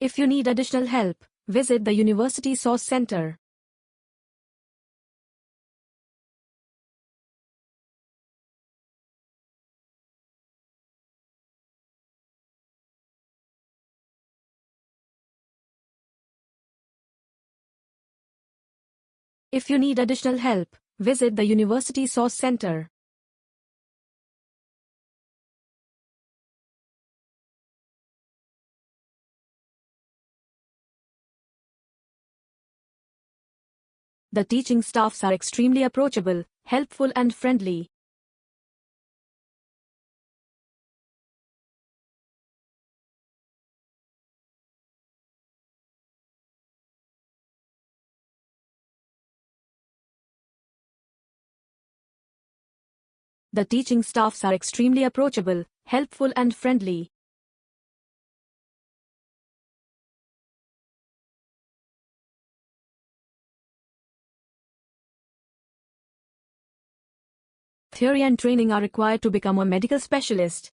If you need additional help, visit the University Source Center. If you need additional help, visit the University Source Center. The teaching staffs are extremely approachable, helpful and friendly. The teaching staffs are extremely approachable, helpful and friendly. Theory and training are required to become a medical specialist.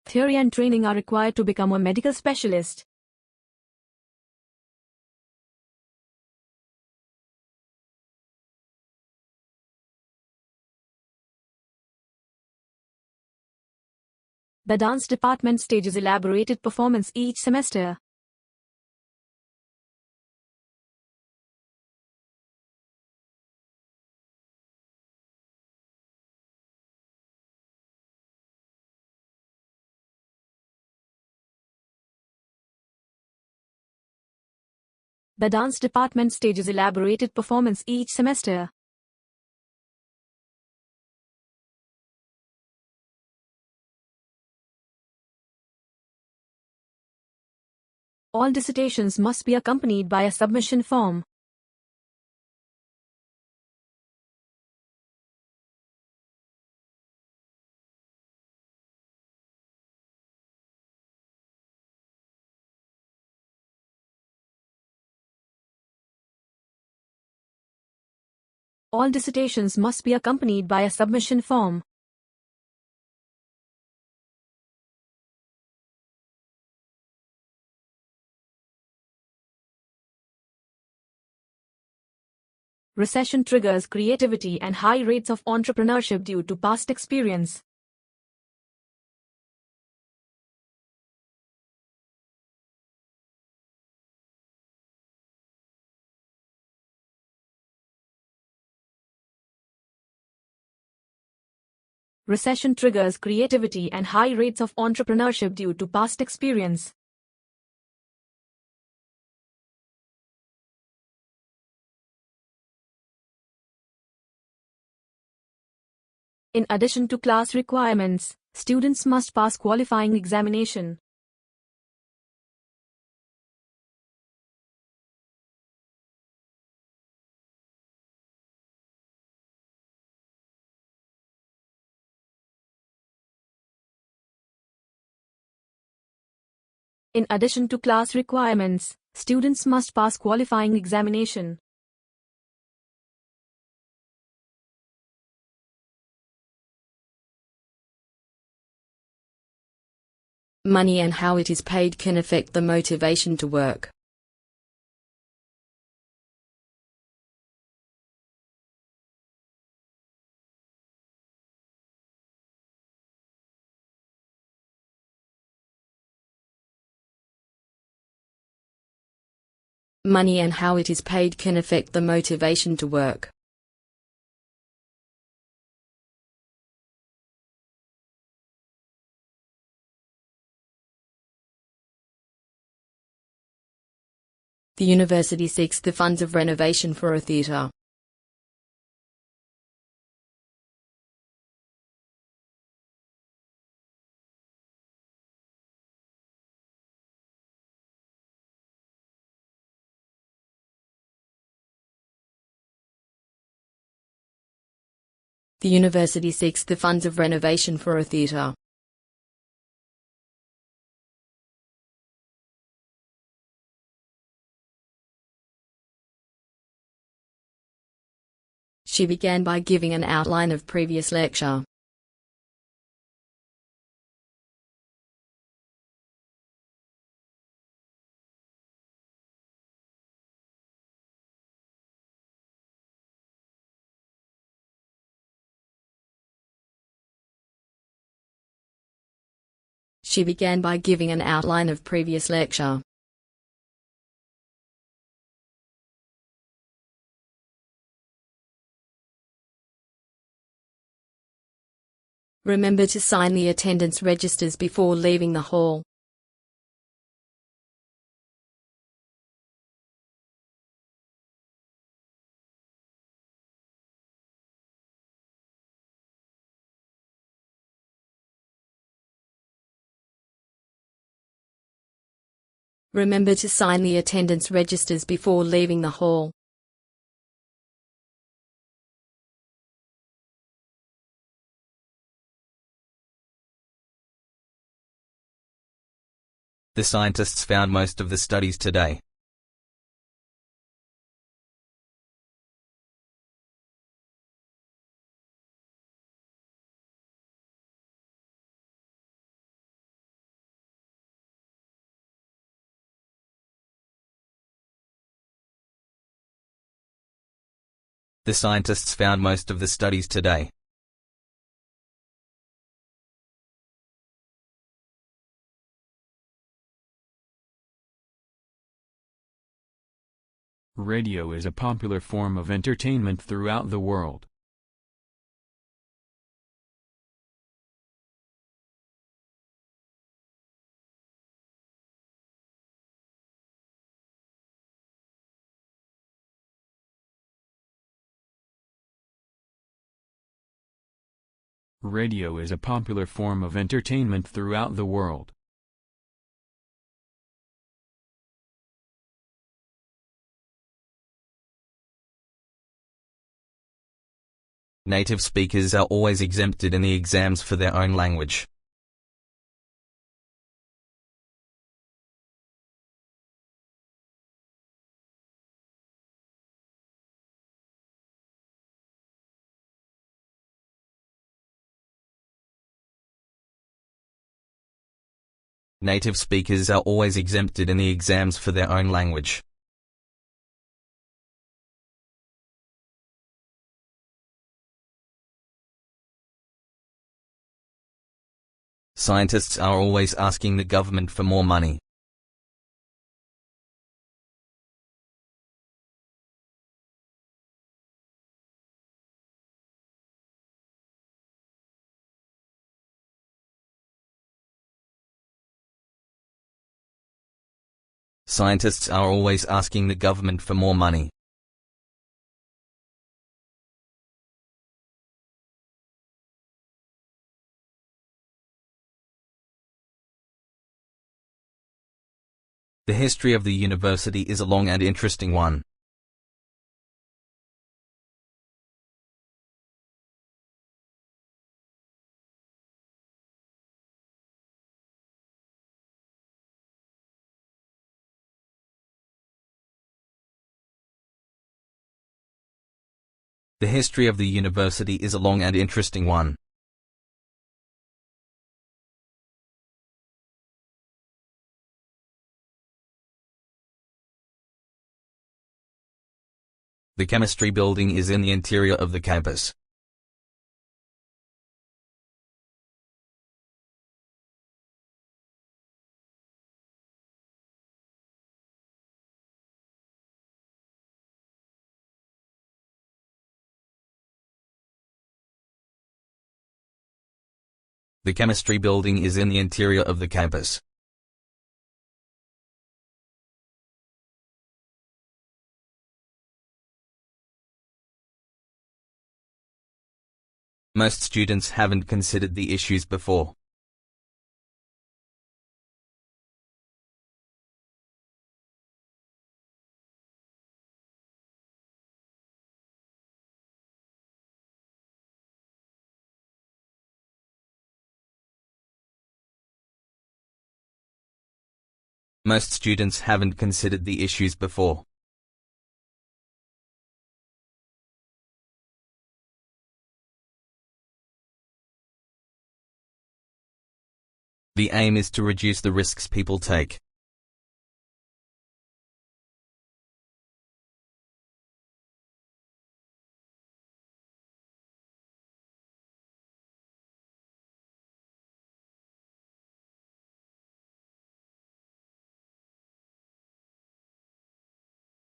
Theory and training are required to become a medical specialist. The dance department stages elaborated performance each semester. The dance department stages elaborated performance each semester. All dissertations must be accompanied by a submission form. All dissertations must be accompanied by a submission form. Recession triggers creativity and high rates of entrepreneurship due to past experience. Recession triggers creativity and high rates of entrepreneurship due to past experience. In addition to class requirements, students must pass qualifying examination. In addition to class requirements, students must pass qualifying examination. Money and how it is paid can affect the motivation to work. Money and how it is paid can affect the motivation to work. The university seeks the funds of renovation for a theatre. The university seeks the funds of renovation for a theatre. She began by giving an outline of previous lecture. She began by giving an outline of previous lecture. Remember to sign the attendance registers before leaving the hall. Remember to sign the attendance registers before leaving the hall. The scientists found most of the studies today. The scientists found most of the studies today. Radio is a popular form of entertainment throughout the world. Radio is a popular form of entertainment throughout the world. Native speakers are always exempted in the exams for their own language. Native speakers are always exempted in the exams for their own language. Scientists are always asking the government for more money. Scientists are always asking the government for more money. The history of the university is a long and interesting one. The history of the university is a long and interesting one. The chemistry building is in the interior of the campus. The chemistry building is in the interior of the campus. Most students haven't considered the issues before. Most students haven't considered the issues before. The aim is to reduce the risks people take.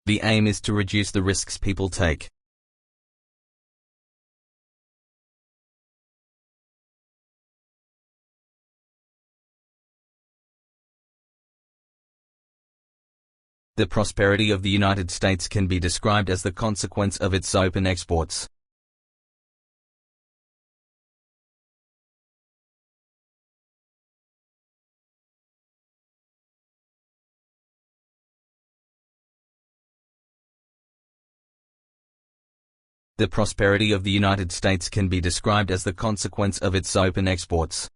The aim is to reduce the risks people take. The prosperity of the United States can be described as the consequence of its open exports. The prosperity of the United States can be described as the consequence of its open exports.